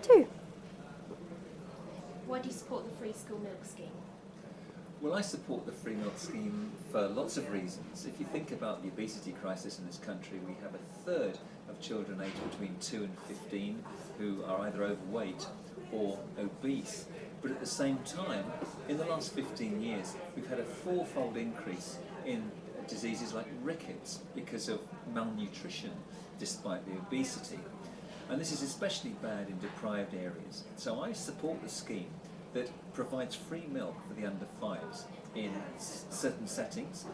2. Why do you support the free school milk scheme? Well, I support the free milk scheme for lots of reasons. If you think about the obesity crisis in this country, we have a third of children aged between 2 and 15 who are either overweight or obese. But at the same time, in the last 15 years, we've had a fourfold increase in diseases like rickets because of malnutrition despite the obesity. And this is especially bad in deprived areas. So I support the scheme that provides free milk for the under 5s in certain settings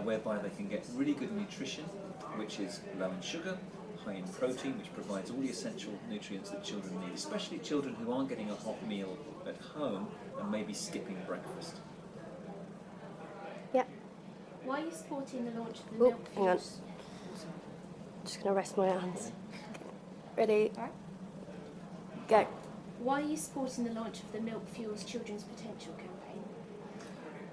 whereby they can get really good nutrition, which is low in sugar, high in protein, which provides all the essential nutrients that children need, especially children who aren't getting a hot meal at home and maybe skipping breakfast. Yeah. Why are you supporting the launch of the Oh, milk hang on. fuels? Just going to rest my hands. Ready? Alright. Go. Why are you supporting the launch of the Milk Fuels Children's Potential campaign?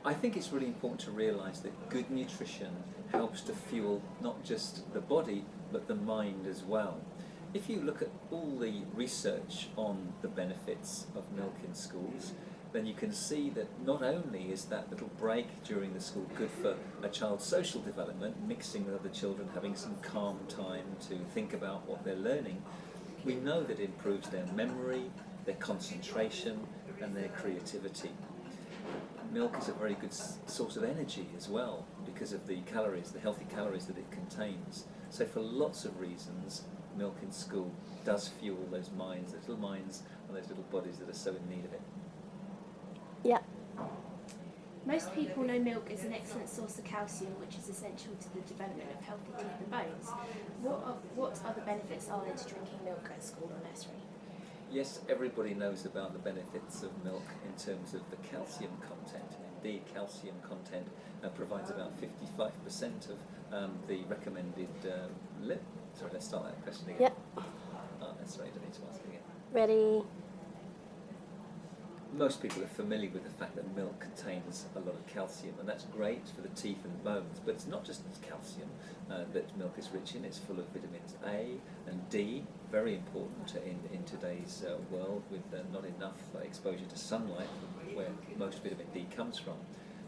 I think it's really important to realise that good nutrition helps to fuel not just the body but the mind as well. If you look at all the research on the benefits of milk in schools, then you can see that not only is that little break during the school good for a child's social development, mixing with other children, having some calm time to think about what they're learning, we know that it improves their memory, their concentration and their creativity. Milk is a very good source of energy as well because of the calories, the healthy calories that it contains. So for lots of reasons, milk in school does fuel those minds, those little minds and those little bodies that are so in need of it. Yeah. Most people know milk is an excellent source of calcium, which is essential to the development of healthy teeth and bones. What other benefits are there to drinking milk at school or nursery? Yes, everybody knows about the benefits of milk in terms of the calcium content. Indeed, calcium content provides about 55% of the recommended Sorry, let's start that question again. Yep. That's right, I need to ask it again. Ready? Most people are familiar with the fact that milk contains a lot of calcium, and that's great for the teeth and bones, but it's not just calcium that milk is rich in. It's full of vitamins A and D, very important in today's world with not enough exposure to sunlight, where most vitamin D comes from.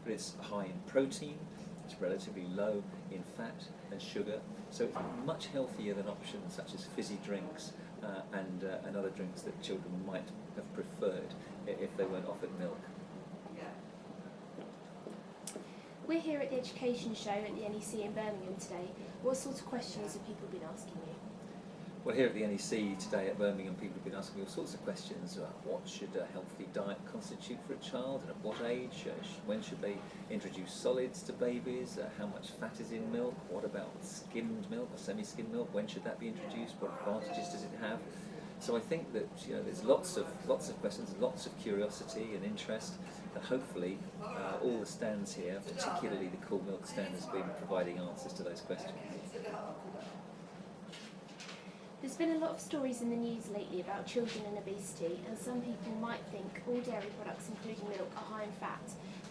But it's high in protein, it's relatively low in fat and sugar, so it's much healthier than options such as fizzy drinks and other drinks that children might have preferred if they weren't offered milk. We're here at the Education Show at the NEC in Birmingham today. What sort of questions have people been asking you? Well, here at the NEC today at Birmingham, people have been asking me all sorts of questions about what should a healthy diet constitute for a child, and at what age, when should they introduce solids to babies, how much fat is in milk, what about skimmed milk or semi-skimmed milk, when should that be introduced, what advantages does it have? So I think that there's lots of questions, lots of curiosity and interest, and hopefully all the stands here, particularly the Cool Milk stand, has been providing answers to those questions. There's been a lot of stories in the news lately about children and obesity, and some people might think all dairy products, including milk, are high in fat,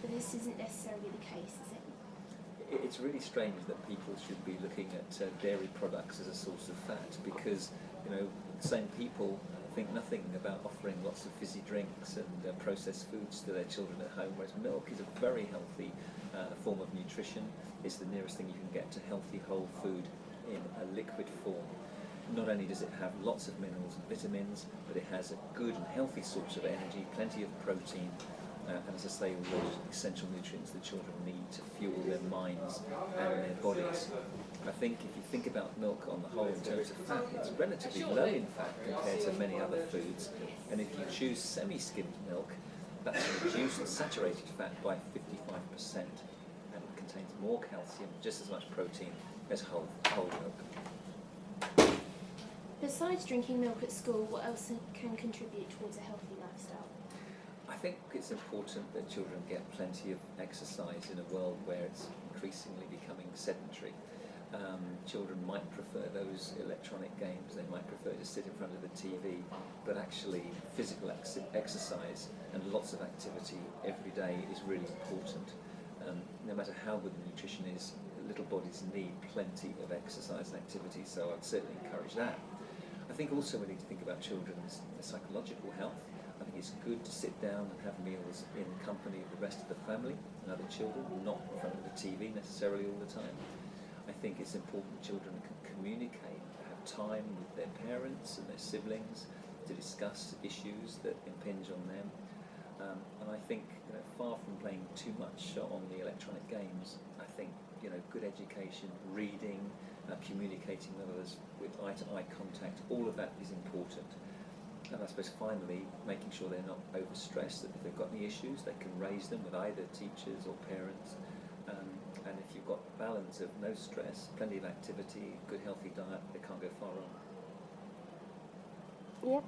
but this isn't necessarily the case, is it? It's really strange that people should be looking at dairy products as a source of fat, because the same people think nothing about offering lots of fizzy drinks and processed foods to their children at home, whereas milk is a very healthy form of nutrition. It's the nearest thing you can get to healthy whole food in a liquid form. Not only does it have lots of minerals and vitamins, but it has a good and healthy source of energy, plenty of protein, and as I say, all those essential nutrients that children need to fuel their minds and their bodies. I think if you think about milk on the whole in terms of fat, it's relatively low in fat compared to many other foods, and if you choose semi-skimmed milk, that's reduced the saturated fat by 55%, and it contains more calcium, just as much protein as whole milk. Besides drinking milk at school, what else can contribute towards a healthy lifestyle? I think it's important that children get plenty of exercise in a world where it's increasingly becoming sedentary. Children might prefer those electronic games, they might prefer to sit in front of the TV, but actually physical exercise and lots of activity every day is really important. No matter how good the nutrition is, little bodies need plenty of exercise and activity, so I'd certainly encourage that. I think also we need to think about children's psychological health. I think it's good to sit down and have meals in company of the rest of the family and other children, not in front of the TV necessarily all the time. I think it's important children can communicate, have time with their parents and their siblings to discuss issues that impinge on them. And I think, far from playing too much on the electronic games, I think, good education, reading, communicating with others with eye-to-eye contact, all of that is important. And I suppose finally, making sure they're not overstressed, that if they've got any issues, they can raise them with either teachers or parents. And if you've got balance of no stress, plenty of activity, good healthy diet, they can't go far wrong. Yeah.